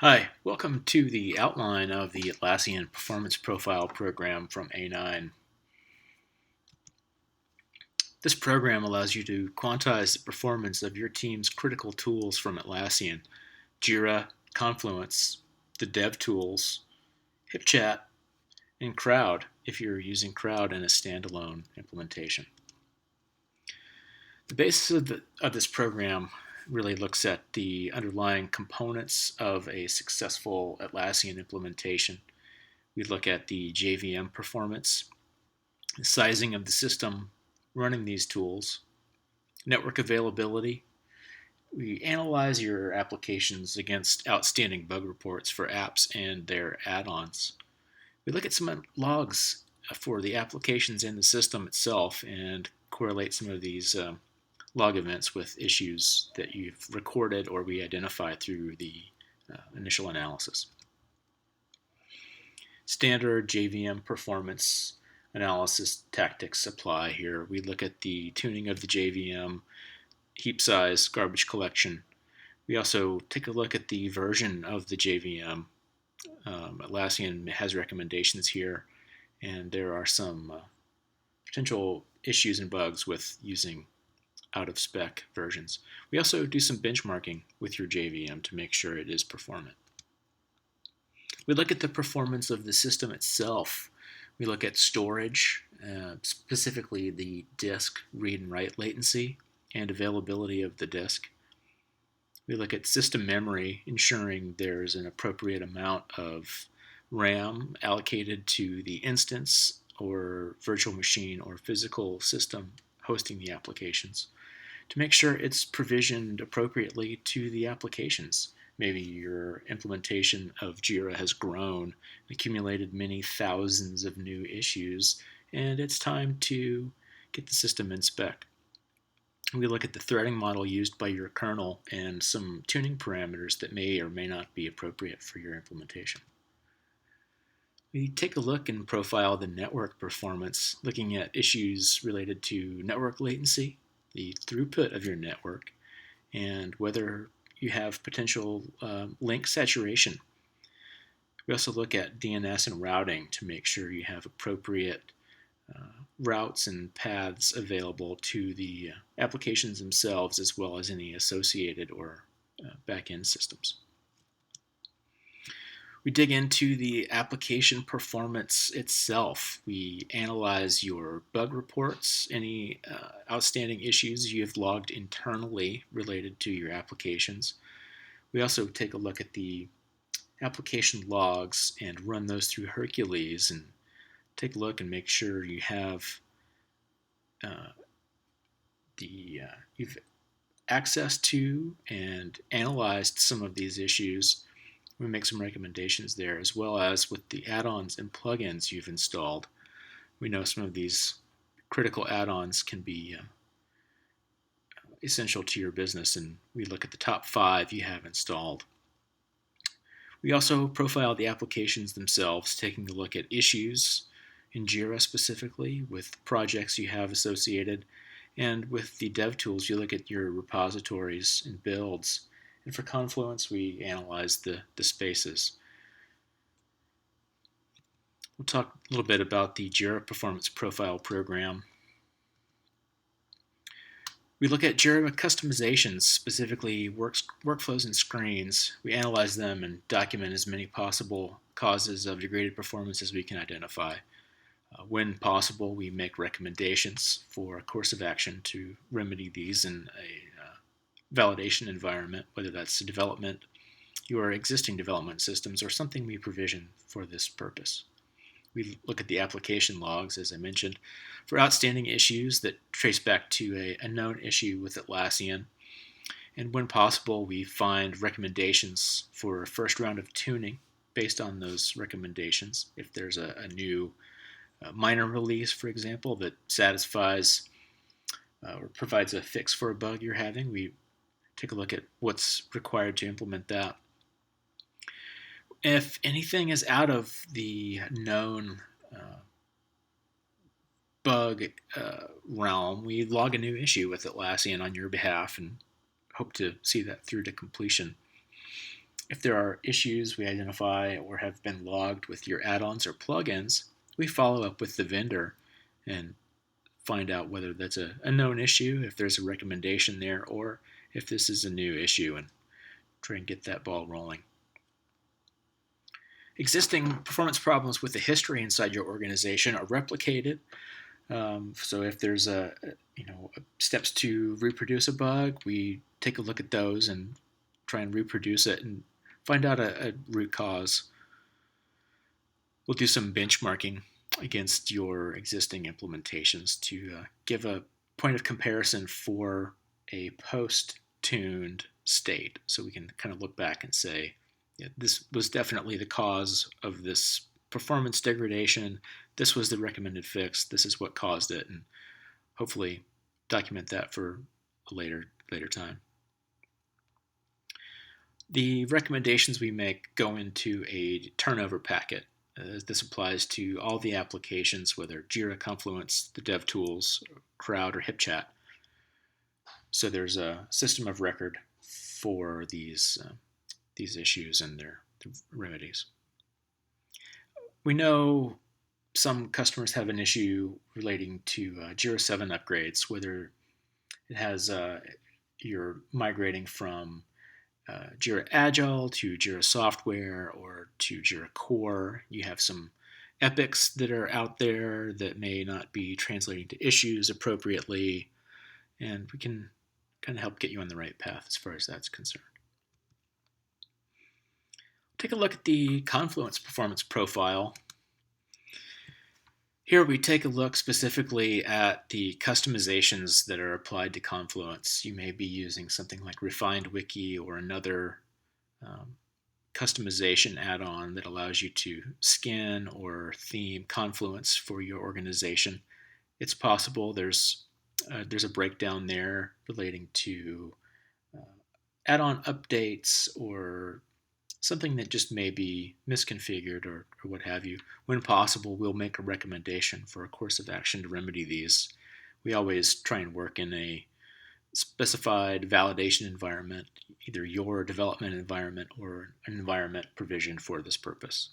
Hi, welcome to the outline of the Atlassian Performance Profile program from A9. This program allows you to quantize the performance of your team's critical tools from Atlassian: Jira, Confluence, the dev tools, HipChat, and Crowd if you're using Crowd in a standalone implementation. The basis of this program really looks at the underlying components of a successful Atlassian implementation. We look at the JVM performance, the sizing of the system running these tools, network availability. We analyze your applications against outstanding bug reports for apps and their add-ons. We look at some logs for the applications in the system itself and correlate some of these log events with issues that you've recorded or we identify through the initial analysis. Standard JVM performance analysis tactics apply here. We look at the tuning of the JVM, heap size, garbage collection. We also take a look at the version of the JVM. Atlassian has recommendations here, and there are some potential issues and bugs with using out-of-spec versions. We also do some benchmarking with your JVM to make sure it is performant. We look at the performance of the system itself. We look at storage, specifically the disk read and write latency and availability of the disk. We look at system memory, ensuring there's an appropriate amount of RAM allocated to the instance or virtual machine or physical system hosting the applications, to make sure it's provisioned appropriately to the applications. Maybe your implementation of Jira has grown, accumulated many thousands of new issues, and it's time to get the system in spec. We look at the threading model used by your kernel and some tuning parameters that may or may not be appropriate for your implementation. We take a look and profile the network performance, looking at issues related to network latency, the throughput of your network, and whether you have potential link saturation. We also look at DNS and routing to make sure you have appropriate routes and paths available to the applications themselves, as well as any associated or back-end systems. We dig into the application performance itself. We analyze your bug reports, any outstanding issues you have logged internally related to your applications. We also take a look at the application logs and run those through Hercules and take a look and make sure you have you've access to and analyzed some of these issues. We make some recommendations there, as well as with the add-ons and plugins you've installed. We know some of these critical add-ons can be essential to your business, and we look at the top 5 you have installed. We also profile the applications themselves, taking a look at issues in Jira specifically, with projects you have associated, and with the dev tools, you look at your repositories and builds. And for Confluence, we analyze the spaces. We'll talk a little bit about the Jira Performance Profile program. We look at Jira customizations, specifically workflows and screens. We analyze them and document as many possible causes of degraded performance as we can identify. When possible, we make recommendations for a course of action to remedy these in a validation environment, whether that's development, your existing development systems, or something we provision for this purpose. We look at the application logs, as I mentioned, for outstanding issues that trace back to a known issue with Atlassian. And when possible, we find recommendations for a first round of tuning based on those recommendations. If there's a new minor release, for example, that satisfies or provides a fix for a bug you're having, we take a look at what's required to implement that. If anything is out of the known bug realm, we log a new issue with Atlassian on your behalf and hope to see that through to completion. If there are issues we identify or have been logged with your add-ons or plugins, we follow up with the vendor and find out whether that's a known issue, if there's a recommendation there, or if this is a new issue, and try and get that ball rolling. Existing performance problems with the history inside your organization are replicated. So if there's steps to reproduce a bug, we take a look at those and try and reproduce it and find out a root cause. We'll do some benchmarking against your existing implementations to give a point of comparison for a post-tuned state. So we can kind of look back and say, yeah, this was definitely the cause of this performance degradation. This was the recommended fix. This is what caused it, and hopefully document that for a later time. The recommendations we make go into a turnover packet. This applies to all the applications, whether Jira, Confluence, the DevTools, Crowd, or HipChat. So there's a system of record for these issues and their remedies. We know some customers have an issue relating to Jira 7 upgrades, whether it has you're migrating from Jira Agile to Jira Software or to Jira Core. You have some epics that are out there that may not be translating to issues appropriately, and we can kind of help get you on the right path as far as that's concerned. Take a look at the Confluence performance profile. Here we take a look specifically at the customizations that are applied to Confluence. You may be using something like Refined Wiki or another customization add-on that allows you to skin or theme Confluence for your organization. It's possible there's a breakdown there relating to add-on updates or something that just may be misconfigured or what have you. When possible, we'll make a recommendation for a course of action to remedy these. We always try and work in a specified validation environment, either your development environment or an environment provisioned for this purpose.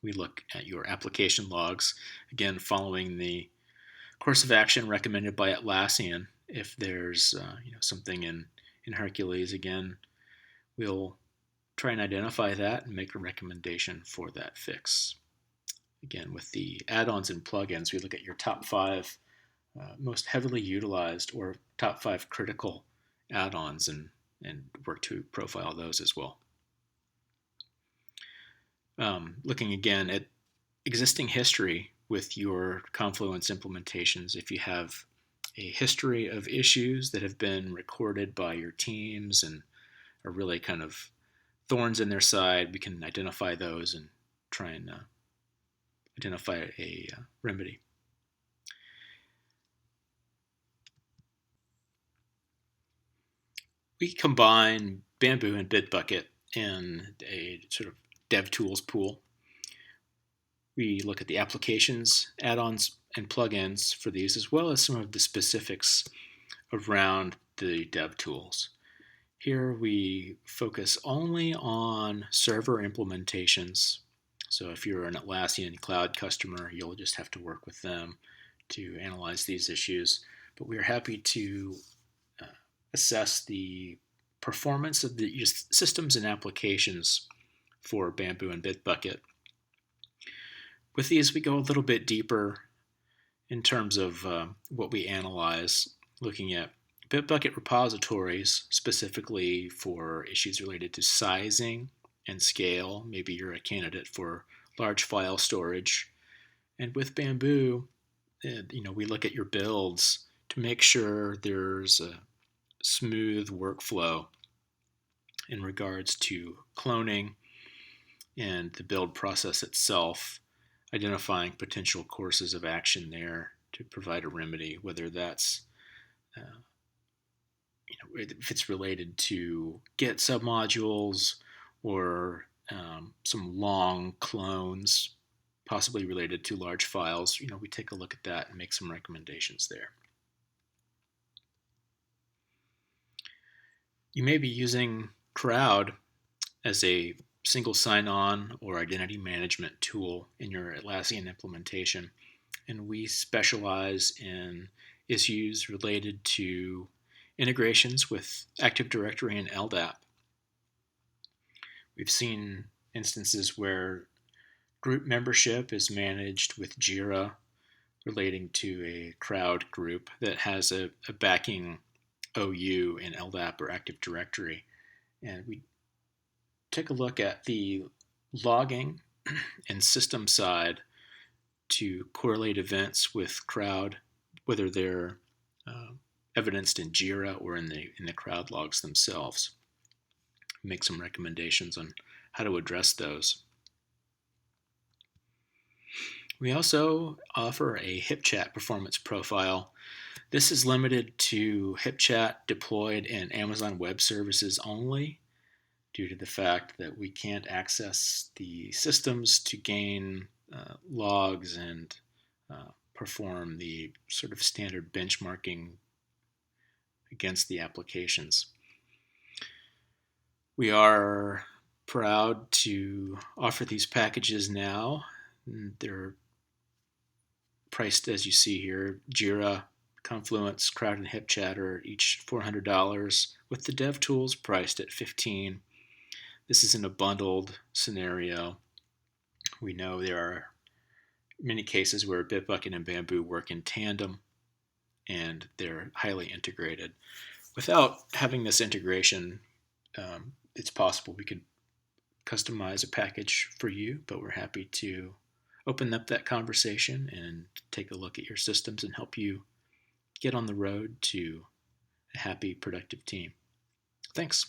We look at your application logs, again following the course of action recommended by Atlassian. If there's something in Hercules, again, we'll try and identify that and make a recommendation for that fix. Again, with the add-ons and plugins, we look at your top 5 most heavily utilized or top 5 critical add-ons and work to profile those as well. Looking again at existing history with your Confluence implementations, if you have a history of issues that have been recorded by your teams and are really kind of thorns in their side, we can identify those and try and identify a remedy. We combine Bamboo and Bitbucket in a sort of DevTools pool. We look at the applications, add-ons, and plugins for these, as well as some of the specifics around the DevTools. Here we focus only on server implementations. So if you're an Atlassian cloud customer, you'll just have to work with them to analyze these issues. But we're happy to assess the performance of the systems and applications for Bamboo and Bitbucket. With these, we go a little bit deeper in terms of what we analyze, looking at Bitbucket repositories specifically for issues related to sizing and scale. Maybe you're a candidate for large file storage. And with Bamboo, we look at your builds to make sure there's a smooth workflow in regards to cloning and the build process itself, identifying potential courses of action there to provide a remedy, whether that's if it's related to Git submodules or some long clones, possibly related to large files. We take a look at that and make some recommendations there. You may be using Crowd as a single sign-on or identity management tool in your Atlassian implementation, and we specialize in issues related to integrations with Active Directory and LDAP. We've seen instances where group membership is managed with Jira relating to a crowd group that has a backing OU in LDAP or Active Directory. And we take a look at the logging and system side to correlate events with crowd, whether they're evidenced in Jira or in the crowd logs themselves. Make some recommendations on how to address those. We also offer a HipChat performance profile. This is limited to HipChat deployed in Amazon Web Services only, due to the fact that we can't access the systems to gain logs and perform the sort of standard benchmarking against the applications. We are proud to offer these packages now. They're priced as you see here. Jira, Confluence, Crowd, and HipChat are each $400, with the dev tools priced at $15. This is in a bundled scenario. We know there are many cases where Bitbucket and Bamboo work in tandem, and they're highly integrated. Without having this integration, it's possible we could customize a package for you, but we're happy to open up that conversation and take a look at your systems and help you get on the road to a happy, productive team. Thanks.